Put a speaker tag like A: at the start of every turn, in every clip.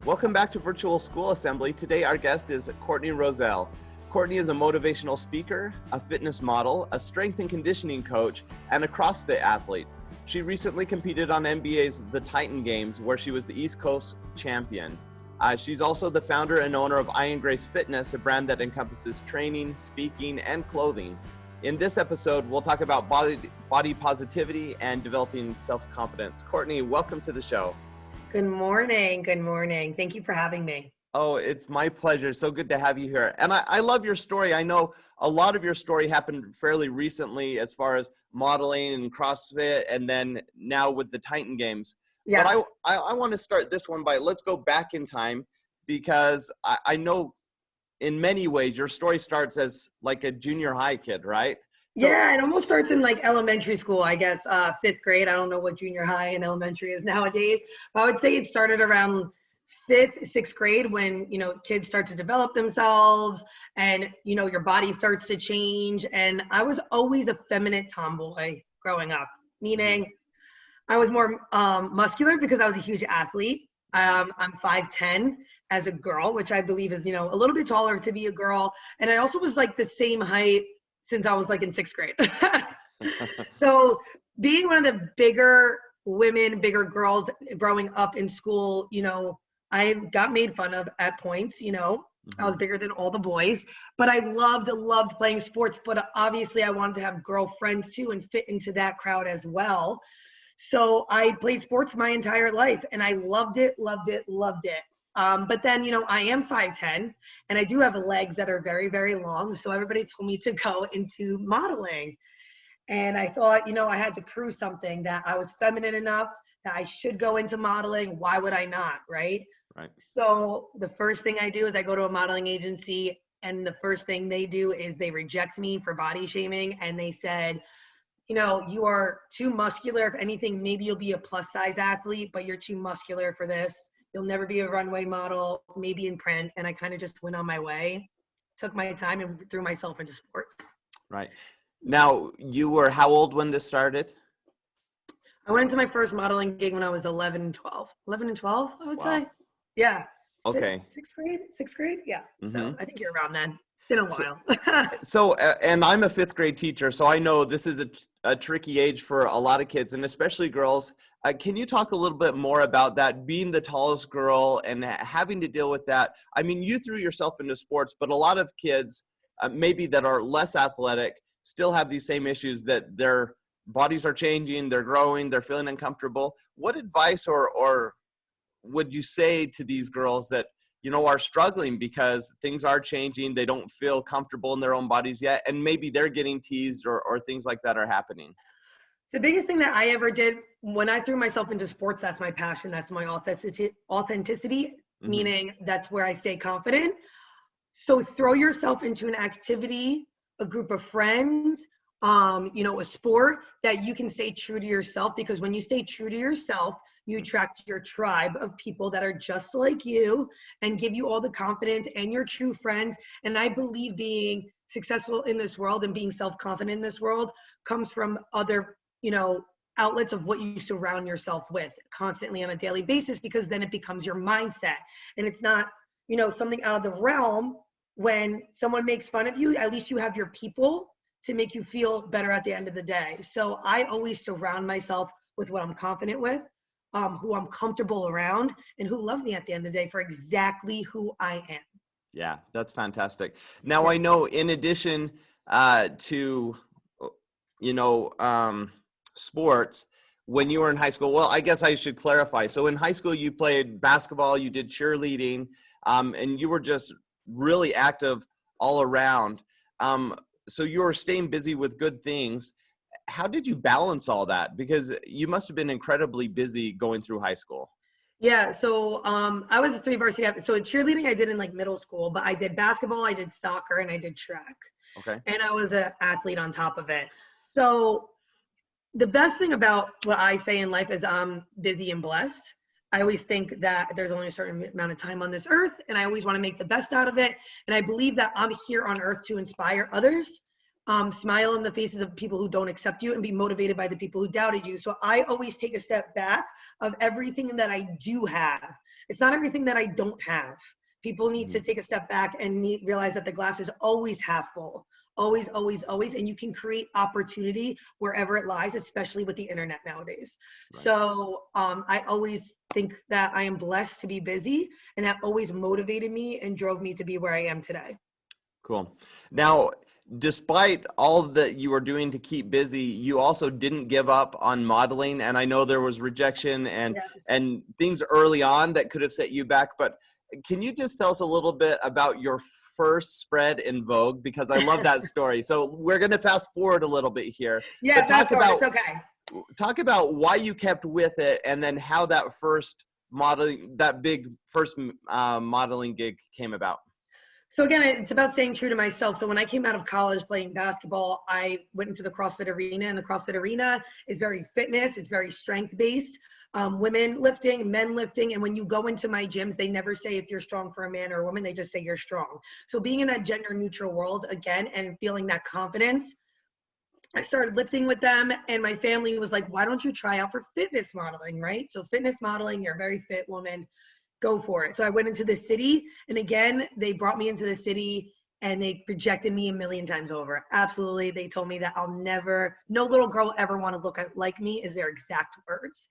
A: Welcome back to Virtual School Assembly. Today our guest is Courtney Roselle. Courtney is a motivational speaker, a fitness model, a strength and conditioning coach, and a CrossFit athlete. She recently competed on NBA's The Titan Games, where she was the East Coast champion. She's also the founder and owner of Iron Grace Fitness, a brand that encompasses training, speaking, and clothing. In this episode, we'll talk about body positivity and developing self-confidence. Courtney, welcome to the show.
B: Good morning. Good morning. Thank you for having me.
A: Oh, it's my pleasure. So good to have you here. And I love your story. I know a lot of your story happened fairly recently as far as modeling and CrossFit, and then now with the Titan Games.
B: Yeah.
A: But I want to start this one by, let's go back in time, because I know in many ways your story starts as like a junior high kid, right? So,
B: yeah, it almost starts in like elementary school, I guess, 5th grade. I don't know what junior high and elementary is nowadays. But I would say it started around 5th, 6th grade when, kids start to develop themselves and, your body starts to change. And I was always a feminine tomboy growing up, meaning I was more muscular because I was a huge athlete. I'm 5'10" as a girl, which I believe is, a little bit taller to be a girl. And I also was like the same height since I was like in 6th grade. So being one of the bigger women, bigger girls growing up in school, I got made fun of at points, I was bigger than all the boys, but I loved playing sports. But obviously I wanted to have girlfriends too and fit into that crowd as well. So I played sports my entire life and I loved it. But then, I am 5'10" and I do have legs that are very, very long. So everybody told me to go into modeling. And I thought, I had to prove something, that I was feminine enough, that I should go into modeling. Why would I not, right?
A: Right.
B: So the first thing I do is I go to a modeling agency, and the first thing they do is they reject me for body shaming. And they said, you are too muscular. If anything, maybe you'll be a plus size athlete, but you're too muscular for this. You'll never be a runway model, maybe in print. And I kind of just went on my way, took my time and threw myself into sports.
A: Right. Now, you were how old when this started?
B: I went into my first modeling gig when I was 11 and 12. 11 and 12, I would say. Yeah.
A: Okay.
B: Sixth grade? Yeah. So I think you're around then. It's been a while.
A: And I'm a 5th grade teacher, so I know this is a tricky age for a lot of kids, and especially girls. Can you talk a little bit more about that, being the tallest girl and having to deal with that? I mean, you threw yourself into sports, but a lot of kids, maybe that are less athletic, still have these same issues, that their bodies are changing, they're growing, they're feeling uncomfortable. What advice or would you say to these girls that are struggling because things are changing, they don't feel comfortable in their own bodies yet, and maybe they're getting teased or things like that are happening?
B: The biggest thing that I ever did when I threw myself into sports, that's my passion, that's my authenticity, meaning that's where I stay confident. So throw yourself into an activity, a group of friends, a sport that you can stay true to yourself, because when you stay true to yourself, you attract your tribe of people that are just like you and give you all the confidence and your true friends. And I believe being successful in this world and being self-confident in this world comes from other, outlets of what you surround yourself with constantly on a daily basis, because then it becomes your mindset. And it's not, something out of the realm. When someone makes fun of you, at least you have your people to make you feel better at the end of the day. So I always surround myself with what I'm confident with, who I'm comfortable around, and who love me at the end of the day for exactly who I am.
A: Yeah, that's fantastic. Now, I know in addition to, sports, when you were in high school, well, I guess I should clarify. So in high school, you played basketball, you did cheerleading, and you were just really active all around. So you were staying busy with good things. How did you balance all that? Because you must have been incredibly busy going through high school.
B: Yeah, so I was a 3 varsity athlete. So cheerleading I did in like middle school, but I did basketball, I did soccer, and I did track.
A: Okay.
B: And I was an athlete on top of it. So the best thing about what I say in life is I'm busy and blessed. I always think that there's only a certain amount of time on this earth, and I always want to make the best out of it. And I believe that I'm here on earth to inspire others, smile in the faces of people who don't accept you, and be motivated by the people who doubted you. So I always take a step back of everything that I do have. It's not everything that I don't have. People need to
A: Mhm.
B: take a step back and realize that the glass is always half full. Always, always, always. And you can create opportunity wherever it lies, especially with the internet nowadays.
A: Right.
B: So I always think that I am blessed to be busy, and that always motivated me and drove me to be where I am today.
A: Cool. Now, despite all that you were doing to keep busy, you also didn't give up on modeling. And I know there was rejection
B: Yes.
A: and things early on that could have set you back. But can you just tell us a little bit about your first spread in Vogue? Because I love that story. So we're going to fast forward a little bit here,
B: Yeah,
A: but
B: fast forward. It's okay.
A: talk about why you kept with it, and then how that first modeling, that big first modeling gig came about.
B: So again, it's about staying true to myself. So when I came out of college playing basketball, I went into the CrossFit arena, and the CrossFit arena is very fitness. It's very strength based. Women lifting, men lifting. And when you go into my gyms, they never say if you're strong for a man or a woman, they just say you're strong. So being in that gender neutral world again, and feeling that confidence, I started lifting with them, and my family was like, why don't you try out for fitness modeling, right? So fitness modeling, you're a very fit woman, go for it. So I went into the city, and again, they brought me into the city and they rejected me a million times over. Absolutely. They told me that I'll never, no little girl will ever want to look like me, is their exact words.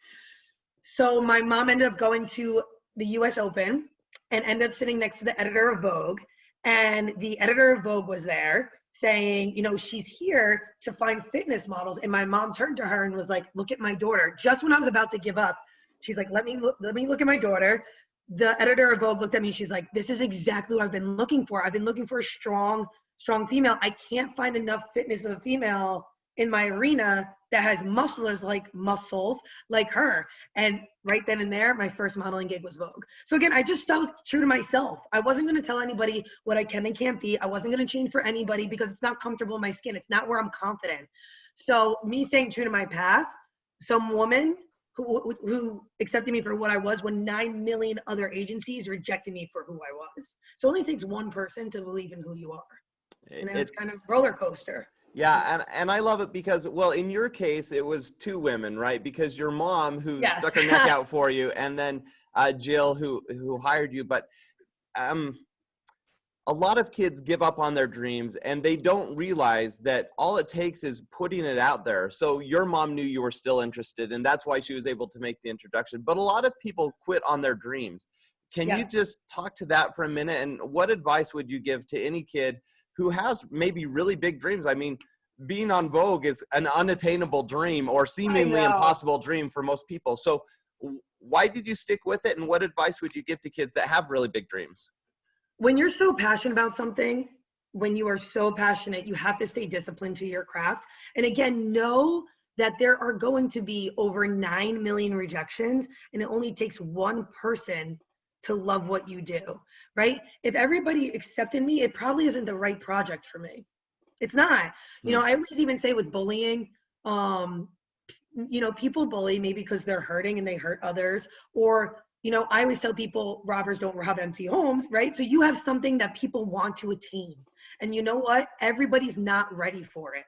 B: So my mom ended up going to the US Open and ended up sitting next to the editor of Vogue. And the editor of Vogue was there saying, you know, she's here to find fitness models. And my mom turned to her and was like, look at my daughter. Just when I was about to give up, she's like, let me look at my daughter. The editor of Vogue looked at me. She's like, this is exactly what I've been looking for. I've been looking for a strong female. I can't find enough fitness of a female in my arena that has muscles like her. And right then and there, my first modeling gig was Vogue. So again, I just stayed true to myself. I wasn't going to tell anybody what I can and can't be. I wasn't going to change for anybody because it's not comfortable in my skin. It's not where I'm confident. So me staying true to my path, some woman who accepted me for what I was when 9 million other agencies rejected me for who I was. So it only takes one person to believe in who you are. And then it's kind of roller coaster.
A: Yeah, and I love it because, well, in your case, it was two women, right? Because your mom who
B: Yes.
A: stuck her neck out for you, and then Jill who hired you. But a lot of kids give up on their dreams, and they don't realize that all it takes is putting it out there. So your mom knew you were still interested, and that's why she was able to make the introduction. But a lot of people quit on their dreams. Can you
B: Yes.
A: just talk to that for a minute? And what advice would you give to any kid who has maybe really big dreams? I mean, being on Vogue is an unattainable dream or
B: I
A: seemingly
B: know.
A: impossible dream for most people. So why did you stick with it? And what advice would you give to kids that have really big dreams?
B: When you're so passionate about something, when you are so passionate, you have to stay disciplined to your craft. And again, know that there are going to be over 9 million rejections, and it only takes one person to love what you do, right? If everybody accepted me, it probably isn't the right project for me. It's not. You
A: Hmm.
B: know, I always even say with bullying, you know, people bully maybe because they're hurting and they hurt others. Or, you know, I always tell people robbers don't rob empty homes, right? So you have something that people want to attain. And you know what? Everybody's not ready for it.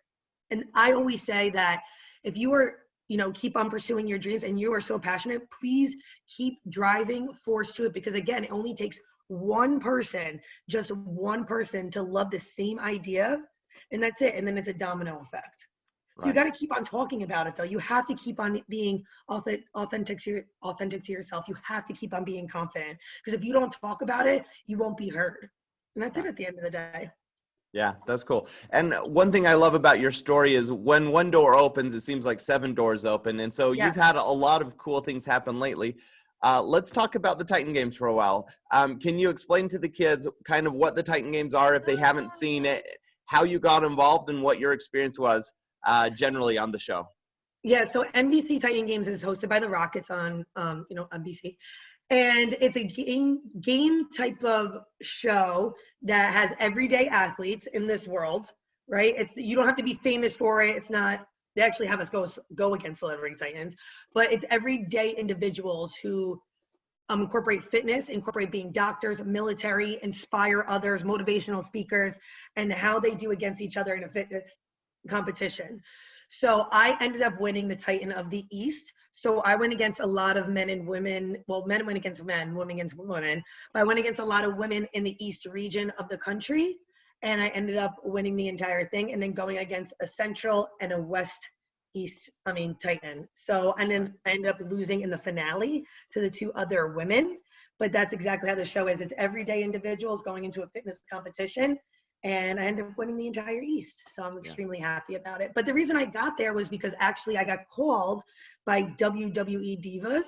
B: And I always say that if you are, you know, keep on pursuing your dreams and you are so passionate, please keep driving force to it. Because again, it only takes one person, just one person to love the same idea. And that's it. And then it's a domino effect. So you
A: Right.
B: got to keep on talking about it, though. You have to keep on being authentic to yourself. You have to keep on being confident, because if you don't talk about it, you won't be heard. And that's
A: Yeah.
B: it at the end of the day.
A: Yeah, that's cool. And one thing I love about your story is when one door opens, it seems like 7 doors open. And so you've
B: Yes.
A: had a lot of cool things happen lately. Let's talk about the Titan Games for a while. Can you explain to the kids kind of what the Titan Games are if they haven't seen it, how you got involved, and what your experience was generally on the show?
B: Yeah. So NBC Titan Games is hosted by the Rockets on, you know, NBC. And it's a game type of show that has everyday athletes in this world, right? You don't have to be famous for it. It's not, they actually have us go against celebrity titans, but it's everyday individuals who incorporate fitness, incorporate being doctors, military, inspire others, motivational speakers, and how they do against each other in a fitness competition. So I ended up winning the Titan of the East. So I went against a lot of men and women. Well, men went against men, women against women. But I went against a lot of women in the East region of the country. And I ended up winning the entire thing, and then going against a Central and a Titan. So and then I ended up losing in the finale to the two other women. But that's exactly how the show is. It's everyday individuals going into a fitness competition. And I ended up winning the entire East. So I'm extremely happy about it. But the reason I got there was because actually I got called by WWE divas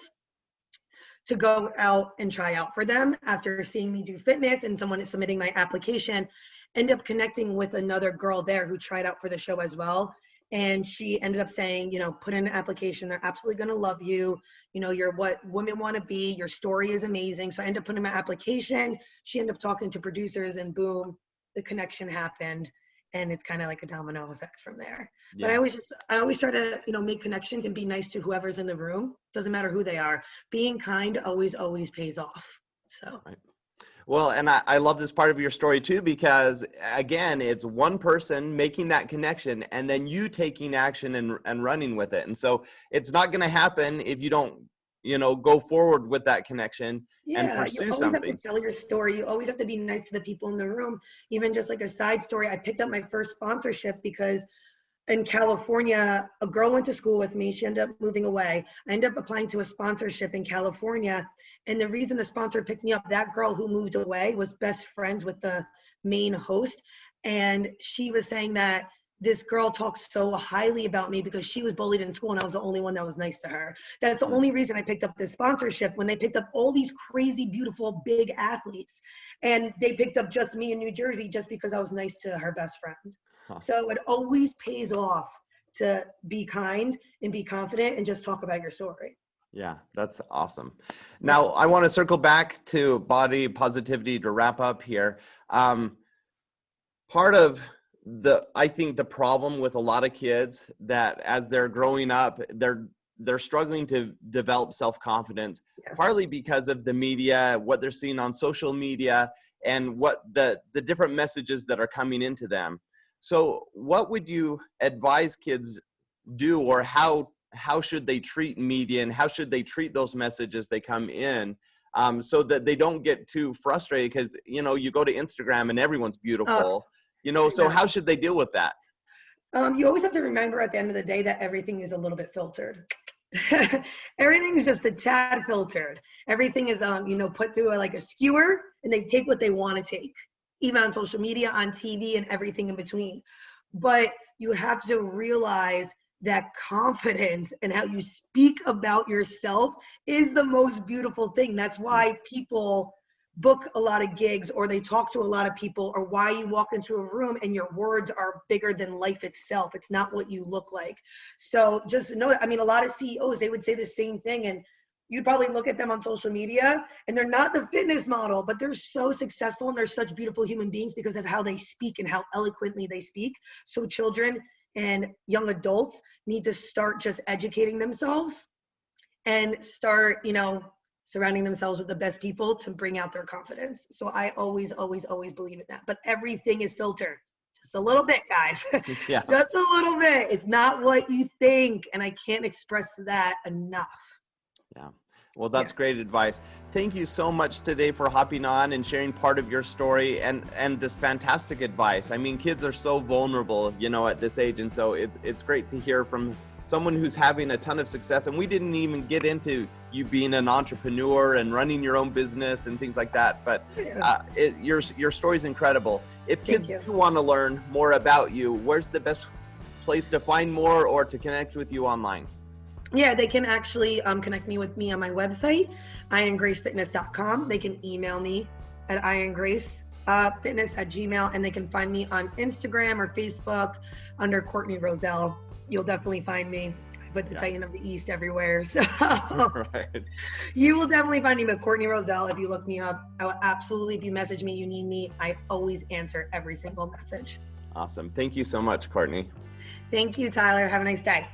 B: to go out and try out for them after seeing me do fitness, and someone is submitting my application. Ended up connecting with another girl there who tried out for the show as well. And she ended up saying, you know, put in an application. They're absolutely going to love you. You know, you're what women want to be. Your story is amazing. So I ended up putting my application. She ended up talking to producers, and boom, the connection happened. And it's kind of like a domino effect from there. Yeah. But I always try to, you know, make connections and be nice to whoever's in the room. Doesn't matter who they are. Being kind always pays off. So.
A: Right. Well, and I love this part of your story too, because again, it's one person making that connection and then you taking action and running with it. And so it's not going to happen if you don't, you know, go forward with that connection and pursue something.
B: You always have to tell your story. You always have to be nice to the people in the room. Even just like a side story, I picked up my first sponsorship because in California, a girl went to school with me. She ended up moving away. I ended up applying to a sponsorship in California. And the reason the sponsor picked me up, that girl who moved away was best friends with the main host. And she was saying that this girl talks so highly about me because she was bullied in school and I was the only one that was nice to her. That's the only reason I picked up this sponsorship, when they picked up all these crazy, beautiful, big athletes. And they picked up just me in New Jersey just because I was nice to her best friend. Huh. So it always pays off to be kind and be confident and just talk about your story.
A: Yeah, that's awesome. Now, I want to circle back to body positivity to wrap up here. Part of I think the problem with a lot of kids that as they're growing up, they're struggling to develop self-confidence, partly because of the media, what they're seeing on social media, and what the different messages that are coming into them. So what would you advise kids do, or how should they treat media and how should they treat those messages they come in, so that they don't get too frustrated? Because, you know, you go to Instagram and everyone's beautiful, you know, so how should they deal with that?
B: You always have to remember at the end of the day that everything is a little bit filtered. Everything is just a tad filtered. Everything is, you know, put through a skewer, and they take what they want to take, even on social media, on TV, and everything in between. But you have to realize that confidence and how you speak about yourself is the most beautiful thing. That's why people book a lot of gigs, or they talk to a lot of people, or why you walk into a room and your words are bigger than life itself. It's not what you look like. So just know that, I mean, a lot of CEOs, they would say the same thing, and you'd probably look at them on social media and they're not the fitness model, but they're so successful and they're such beautiful human beings because of how they speak and how eloquently they speak. So children and young adults need to start just educating themselves and start, you know, surrounding themselves with the best people to bring out their confidence. So I always believe in that. But everything is filtered. Just a little bit, guys. Yeah. Just a little bit. It's not what you think. And I can't express that enough.
A: Yeah. Well, that's great advice. Thank you so much today for hopping on and sharing part of your story and this fantastic advice. I mean, kids are so vulnerable, you know, at this age. And so it's great to hear from someone who's having a ton of success. And we didn't even get into you being an entrepreneur and running your own business and things like that. But your story is incredible. If kids do want to learn more about you, where's the best place to find more or to connect with you online?
B: Yeah, they can actually connect with me on my website, irongracefitness.com. They can email me at irongracefitness@gmail.com, and they can find me on Instagram or Facebook under Courtney Roselle. You'll definitely find me. I put the Titan of the East everywhere. So you will definitely find me with Courtney Roselle. If you look me up, I will absolutely, if you message me, you need me, I always answer every single message.
A: Awesome. Thank you so much, Courtney.
B: Thank you, Tyler. Have a nice day.